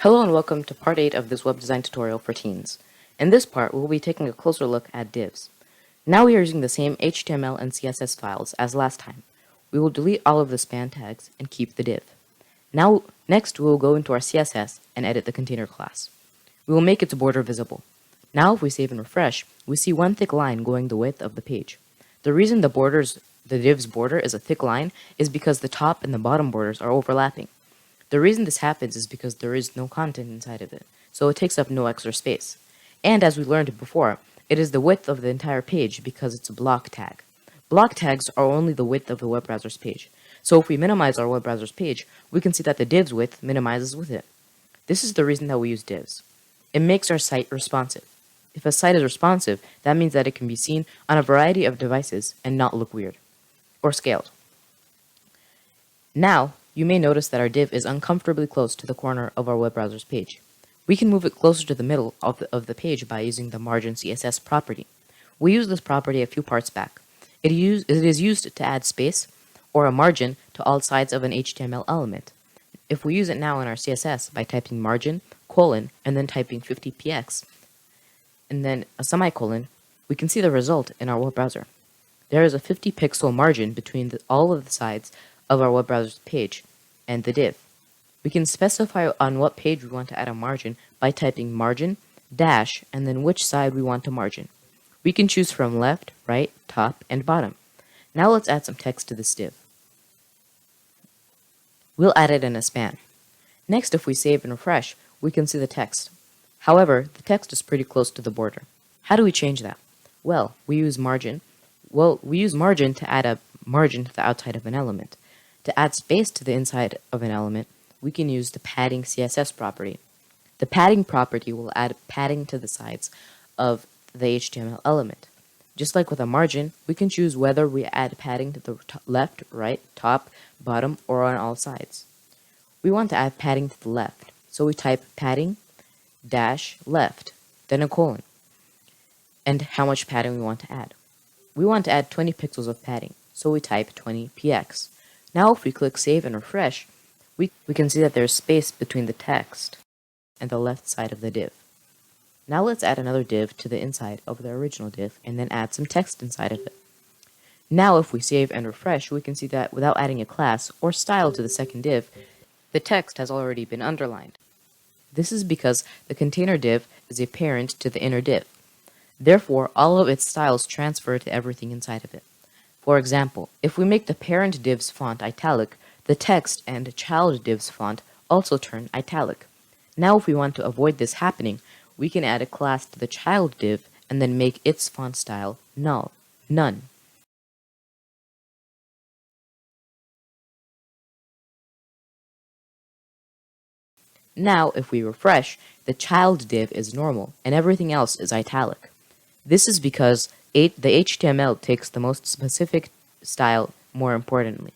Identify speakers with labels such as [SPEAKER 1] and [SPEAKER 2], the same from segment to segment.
[SPEAKER 1] Hello and welcome to part 8 of this web design tutorial for teens. In this part, we'll be taking a closer look at divs. Now we are using the same HTML and CSS files as last time. We will delete all of the span tags and keep the div. Next we will go into our CSS and edit the container class. We will make its border visible. Now if we save and refresh, we see one thick line going the width of the page. The reason the div's border is a thick line is because the top and the bottom borders are overlapping. The reason this happens is because there is no content inside of it, so it takes up no extra space. And as we learned before, it is the width of the entire page because it's a block tag. Block tags are only the width of the web browser's page. So if we minimize our web browser's page, we can see that the div's width minimizes with it. This is the reason that we use divs. It makes our site responsive. If a site is responsive, that means that it can be seen on a variety of devices and not look weird or scaled. Now, you may notice that our div is uncomfortably close to the corner of our web browser's page. We can move it closer to the middle of the page by using the margin CSS property. We used this property a few parts back. It is used to add space or a margin to all sides of an HTML element. If we use it now in our CSS by typing margin, colon, and then typing 50px, and then a semicolon, we can see the result in our web browser. There is a 50 pixel margin between all of the sides of our web browser's page and the div. We can specify on what page we want to add a margin by typing margin, dash, and then which side we want to margin. We can choose from left, right, top, and bottom. Now let's add some text to this div. We'll add it in a span. Next, if we save and refresh, we can see the text. However, the text is pretty close to the border. How do we change that? Well, we use margin. We use margin to add a margin to the outside of an element. To add space to the inside of an element, we can use the padding CSS property. The padding property will add padding to the sides of the HTML element. Just like with a margin, we can choose whether we add padding to the left, right, top, bottom, or on all sides. We want to add padding to the left, so we type padding dash left, then a colon, and how much padding we want to add. We want to add 20 pixels of padding, so we type 20px. Now if we click save and refresh, we can see that there's space between the text and the left side of the div. Now let's add another div to the inside of the original div and then add some text inside of it. Now if we save and refresh, we can see that without adding a class or style to the second div, the text has already been underlined. This is because the container div is a parent to the inner div. Therefore, all of its styles transfer to everything inside of it. For example, if we make the parent div's font italic, the text and child div's font also turn italic. Now if we want to avoid this happening, we can add a class to the child div and then make its font style none. Now if we refresh, the child div is normal and everything else is italic. This is because the HTML takes the most specific style more importantly.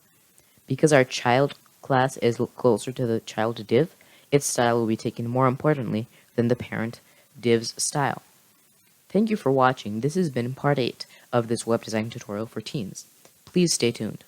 [SPEAKER 1] Because our child class is closer to the child div, its style will be taken more importantly than the parent div's style. Thank you for watching. This has been part 8 of this web design tutorial for teens. Please stay tuned.